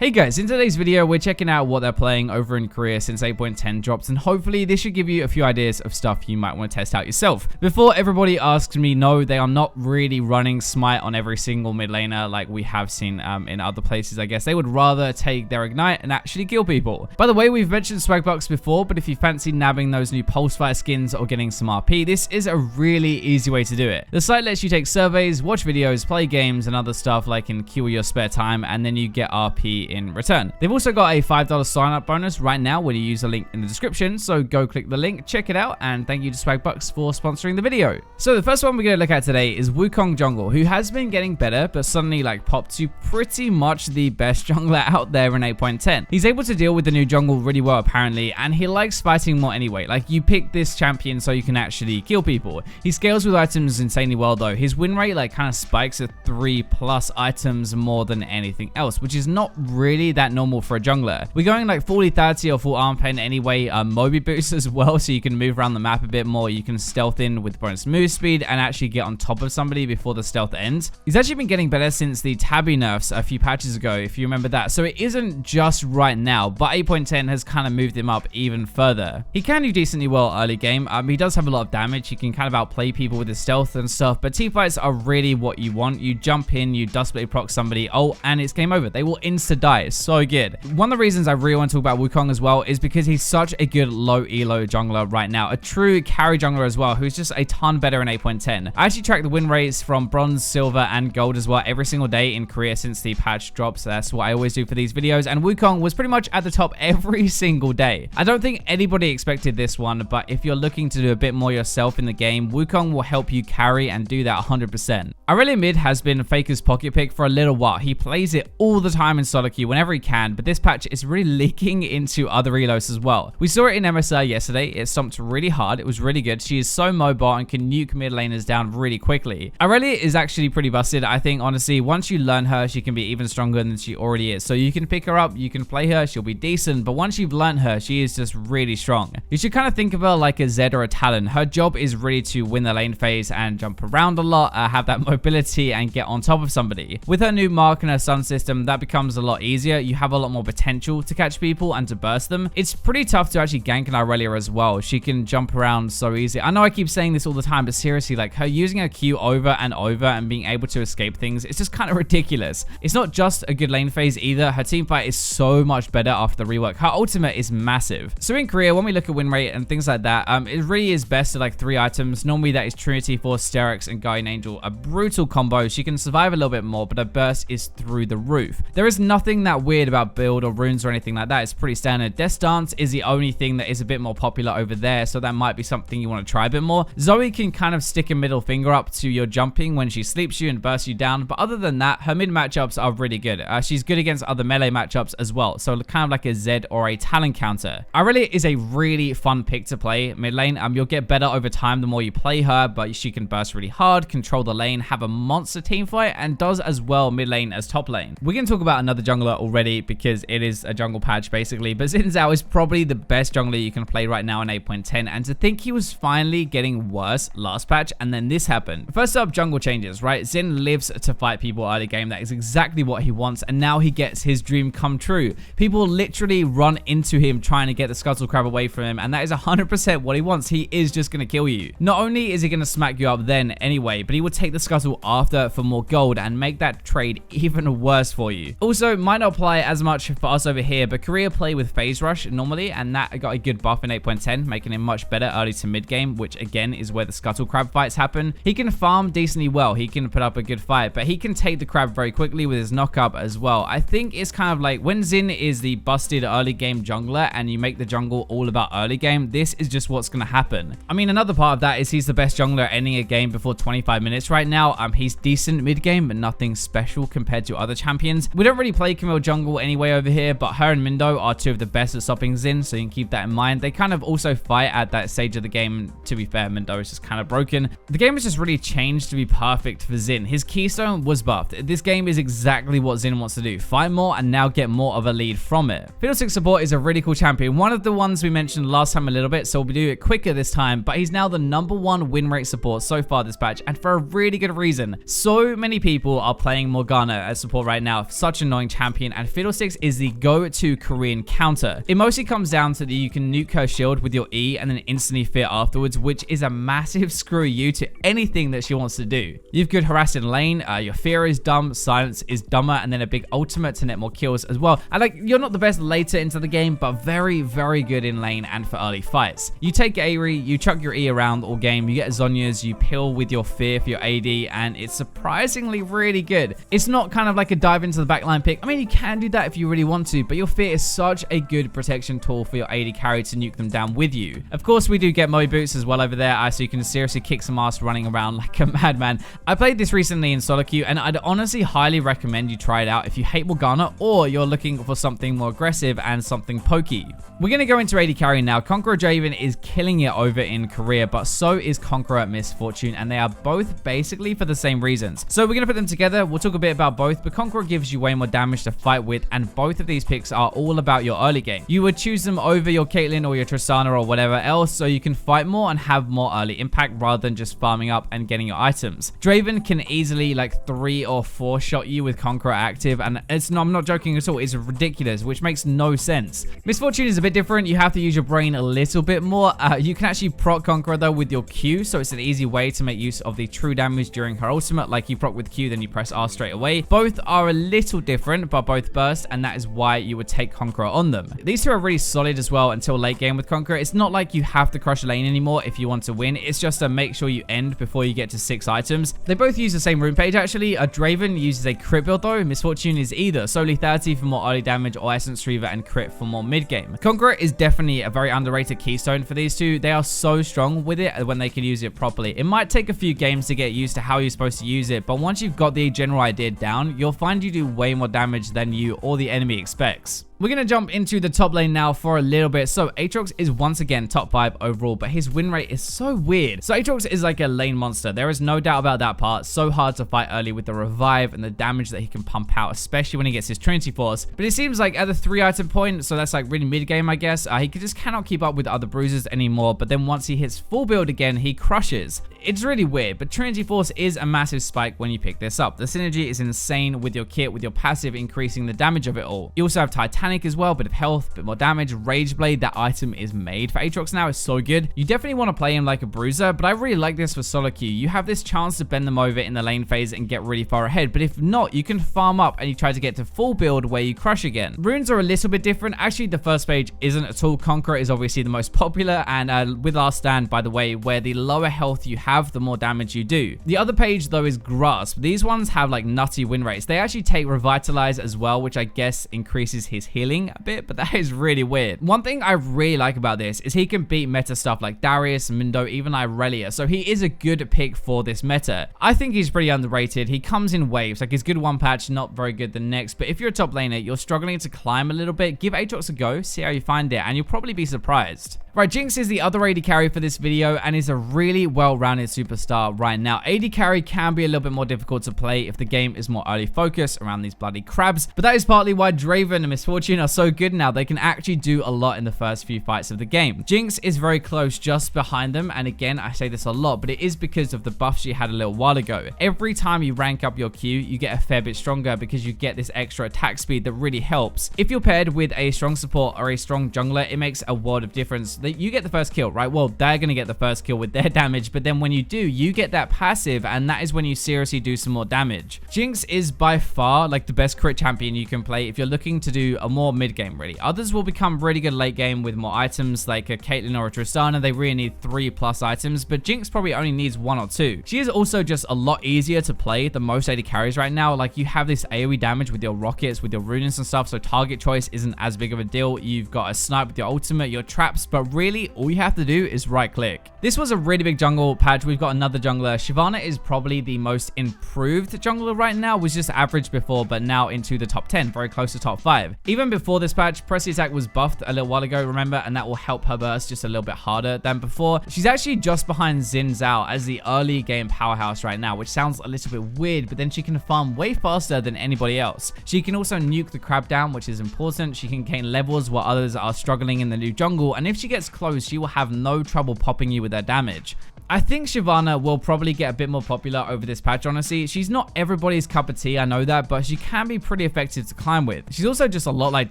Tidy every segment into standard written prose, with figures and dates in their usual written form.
Hey guys, in today's video, we're checking out what they're playing over in Korea since 8.10 drops, and hopefully this should give you a few ideas of stuff you might want to test out yourself. Before everybody asks me, no, they are not really running Smite on every single mid laner like we have seen in other places, I guess. They would rather take their Ignite and actually kill people. By the way, we've mentioned Swagbucks before, but if you fancy nabbing those new Pulsefire skins or getting some RP, this is a really easy way to do it. The site lets you take surveys, watch videos, play games, and other stuff like in Q your spare time, and then you get RP in return. They've also got a $5 sign up bonus right now when you use the link in the description, so go click the link, check it out, and thank you to Swagbucks for sponsoring the video. So the first one we're going to look at today is Wukong Jungle, who has been getting better but suddenly popped to pretty much the best jungler out there in 8.10. He's able to deal with the new jungle really well apparently, and he likes fighting more anyway. You pick this champion so you can actually kill people. He scales with items insanely well though. His win rate kind of spikes at 3+ items more than anything else, which is not really that normal for a jungler. We're going 40-30 or full arm pain anyway. Mobi boost as well, so you can move around the map a bit more. You can stealth in with bonus move speed and actually get on top of somebody before the stealth ends. He's actually been getting better since the Tabby nerfs a few patches ago, if you remember that. So it isn't just right now, but 8.10 has kind of moved him up even further. He can do decently well early game. He does have a lot of damage. He can kind of outplay people with his stealth and stuff, but teamfights are really what you want. You jump in, you dust blade proc somebody, and it's game over. They will insta die. It's so good. One of the reasons I really want to talk about Wukong as well is because he's such a good low elo jungler right now. A true carry jungler as well, who's just a ton better in 8.10. I actually track the win rates from bronze, silver, and gold as well every single day in Korea since the patch drops. That's what I always do for these videos, and Wukong was pretty much at the top every single day. I don't think anybody expected this one, but if you're looking to do a bit more yourself in the game, Wukong will help you carry and do that 100%. Irelia mid has been Faker's pocket pick for a little while. He plays it all the time in solo queue whenever he can, but this patch is really leaking into other elos as well. We saw it in MSR yesterday. It stomped really hard. It was really good. She is so mobile and can nuke mid laners down really quickly. Irelia is actually pretty busted. I think honestly, once you learn her, she can be even stronger than she already is. So you can pick her up, you can play her, she'll be decent, but once you've learned her, she is just really strong. You should kind of think of her like a Zed or a Talon. Her job is really to win the lane phase and jump around a lot, have that mobility and get on top of somebody. With her new mark and her sun system, that becomes a lot easier. You have a lot more potential to catch people and to burst them. It's pretty tough to actually gank an Irelia as well. She can jump around so easy. I know I keep saying this all the time, but seriously, her using her Q over and over and being able to escape things, it's just kind of ridiculous. It's not just a good lane phase either. Her team fight is so much better after the rework. Her ultimate is massive. So in Korea, when we look at win rate and things like that, it really is best at 3 items. Normally that is Trinity, Force, Sterex, and Guardian Angel. A brutal combo. She can survive a little bit more, but her burst is through the roof. There is nothing that weird about build or runes or anything like that. It's pretty standard. Death Dance is the only thing that is a bit more popular over there, so that might be something you want to try a bit more. Zoe can kind of stick a middle finger up to your jumping when she sleeps you and bursts you down, but other than that, her mid matchups are really good. She's good against other melee matchups as well, so kind of like a Zed or a Talon counter. Irelia is a really fun pick to play mid lane. You'll get better over time the more you play her, but she can burst really hard, control the lane, have a monster team fight, and does as well mid lane as top lane. We're going to talk about another jungler already because it is a jungle patch basically, but Xin Zhao is probably the best jungler you can play right now in 8.10, and to think he was finally getting worse last patch and then this happened. First up, jungle changes, right? Xin lives to fight people early game. That is exactly what he wants, and now he gets his dream come true. People literally run into him trying to get the Scuttle Crab away from him, and that is 100% what he wants. He is just going to kill you. Not only is he going to smack you up then anyway, but he will take the Scuttle after for more gold and make that trade even worse for you. Also, might not apply as much for us over here, but Korea play with Phase Rush normally, and that got a good buff in 8.10, making him much better early to mid game, which again is where the Scuttle Crab fights happen. He can farm decently well. He can put up a good fight, but he can take the crab very quickly with his knockup as well. I think it's kind of like when Xin is the busted early game jungler and you make the jungle all about early game, this is just what's going to happen. I mean, another part of that is he's the best jungler ending a game before 25 minutes right now. He's decent mid game, but nothing special compared to other champions. We don't really play Camille jungle anyway over here, but her and Mindo are two of the best at stopping Xin, so you can keep that in mind. They kind of also fight at that stage of the game. To be fair, Mindo is just kind of broken. The game has just really changed to be perfect for Xin. His keystone was buffed. This game is exactly what Xin wants to do. Fight more and now get more of a lead from it. Fiddlesticks Support is a really cool champion. One of the ones we mentioned last time a little bit, so we'll do it quicker this time, but he's now the #1 win rate support so far this patch, and for a really good reason. So many people are playing Morgana as support right now. Such an annoying champion. champion, and Fiddlesticks is the go-to Korean counter. It mostly comes down to that you can nuke her shield with your E and then instantly fear afterwards, which is a massive screw you to anything that she wants to do. You've good harass in lane, your fear is dumb, silence is dumber, and then a big ultimate to net more kills as well. And like, you're not the best later into the game, but very, very good in lane and for early fights. You take Aerie, you chuck your E around all game, you get Zhonya's, you pill with your fear for your AD, and it's surprisingly really good. It's not kind of like a dive into the backline pick. I mean, you can do that if you really want to, but your fear is such a good protection tool for your AD carry to nuke them down with you. Of course, we do get Moe boots as well over there, so you can seriously kick some ass running around like a madman. I played this recently in solo queue, and I'd honestly highly recommend you try it out if you hate Morgana or you're looking for something more aggressive and something pokey. We're going to go into AD carry now. Conqueror Draven is killing it over in Korea, but so is Conqueror Misfortune, and they are both basically for the same reasons. So we're going to put them together. We'll talk a bit about both, but Conqueror gives you way more damage to fight with, and both of these picks are all about your early game. You would choose them over your Caitlyn or your Tristana or whatever else, so you can fight more and have more early impact rather than just farming up and getting your items. Draven can easily like 3 or 4 shot you with Conqueror active, and I'm not joking at all, it's ridiculous, which makes no sense. Misfortune is a bit different. You have to use your brain a little bit more. You can actually proc Conqueror though with your Q, so it's an easy way to make use of the true damage during her ultimate. Like you proc with Q, then you press R straight away. Both are a little different, but both burst, and that is why you would take Conqueror on them. These two are really solid as well until late game with Conqueror. It's not like you have to crush lane anymore if you want to win. It's just to make sure you end before you get to 6 items. They both use the same rune page actually. Draven uses a crit build though. Misfortune is either solely 30 for more early damage or Essence Reaver and crit for more mid game. Conqueror is definitely a very underrated keystone for these two. They are so strong with it when they can use it properly. It might take a few games to get used to how you're supposed to use it, but once you've got the general idea down, you'll find you do way more damage than you or the enemy expects. We're going to jump into the top lane now for a little bit. So Aatrox is once again top 5 overall, but his win rate is so weird. So Aatrox is like a lane monster. There is no doubt about that part. So hard to fight early with the revive and the damage that he can pump out, especially when he gets his Trinity Force. But it seems like at the 3 item point, so that's like really mid game, I guess, he just cannot keep up with other bruisers anymore. But then once he hits full build again, he crushes. It's really weird, but Trinity Force is a massive spike when you pick this up. The synergy is insane with your kit, with your passive increasing the damage of it all. You also have Titanic as well, bit of health, bit more damage. Rage Blade, that item is made for Aatrox now, is so good. You definitely want to play him like a bruiser, but I really like this for solo queue. You have this chance to bend them over in the lane phase and get really far ahead, but if not, you can farm up and you try to get to full build where you crush again. Runes are a little bit different. Actually, the first page isn't at all. Conqueror is obviously the most popular, and with Last Stand, by the way, where the lower health you have, the more damage you do. The other page though is Grasp. These ones have like nutty win rates. They actually take Revitalize as well, which I guess increases his healing a bit, but that is really weird. One thing I really like about this is he can beat meta stuff like Darius, Mindo, even Irelia, so he is a good pick for this meta. I think he's pretty underrated. He comes in waves, like he's good one patch, not very good the next, but if you're a top laner, you're struggling to climb a little bit, give Aatrox a go, see how you find it, and you'll probably be surprised. Right, Jinx is the other AD carry for this video and is a really well-rounded superstar right now. AD carry can be a little bit more difficult to play if the game is more early focused around these bloody crabs, but that is partly why Draven and Misfortune are so good now. They can actually do a lot in the first few fights of the game. Jinx is very close just behind them, and again, I say this a lot, but it is because of the buff she had a little while ago. Every time you rank up your Q, you get a fair bit stronger because you get this extra attack speed that really helps. If you're paired with a strong support or a strong jungler, it makes a world of difference. That you get the first kill, right? Well, they're going to get the first kill with their damage, but then when you do, you get that passive, and that is when you seriously do some more damage. Jinx is by far like the best crit champion you can play if you're looking to do a more mid game, really. Others will become really good late game with more items, like a Caitlyn or a Tristana. They really need 3+ items, but Jinx probably only needs 1 or 2. She is also just a lot easier to play than most AD carries right now. Like, you have this AoE damage with your rockets, with your runes and stuff, so target choice isn't as big of a deal. You've got a snipe with your ultimate, your traps, but really all you have to do is right click. This was a really big jungle patch. We've got another jungler. Shyvana is probably the most improved jungler right now. Was just average before, but now into the top 10, very close to top 5. Even before this patch, Pressy Attack was buffed a little while ago, remember, and that will help her burst just a little bit harder than before. She's actually just behind Xin Zhao as the early game powerhouse right now, which sounds a little bit weird, but then she can farm way faster than anybody else. She can also nuke the crab down, which is important. She can gain levels while others are struggling in the new jungle, and if she gets close, she will have no trouble popping you with her damage. I think Shyvana will probably get a bit more popular over this patch, honestly. She's not everybody's cup of tea, I know that, but she can be pretty effective to climb with. She's also just a lot like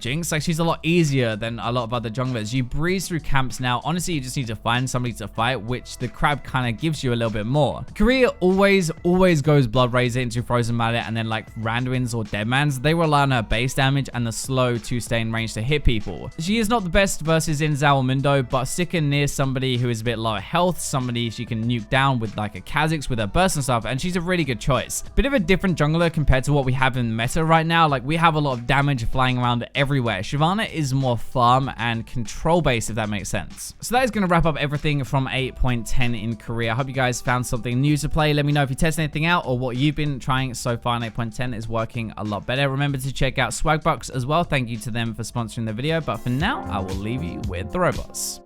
Jinx. Like, she's a lot easier than a lot of other junglers. You breeze through camps now. Honestly, you just need to find somebody to fight, which the crab kind of gives you a little bit more. Korea always goes Blood Razor into Frozen Mallet, and then like Randuin's or Deadman's, they rely on her base damage and the slow to stay in range to hit people. She is not the best versus in Zalmundo, but sticking near somebody who is a bit lower health, somebody she can nuke down with like a Kha'Zix with her burst and stuff, and she's a really good choice. Bit of a different jungler compared to what we have in meta right now. Like, we have a lot of damage flying around everywhere. Shyvana is more farm and control based, if that makes sense. So that is going to wrap up everything from 8.10 in Korea. I hope you guys found something new to play. Let me know if you test anything out or what you've been trying so far in 8.10 is working a lot better. Remember to check out Swagbucks as well. Thank you to them for sponsoring the video, but for now I will leave you with the robots.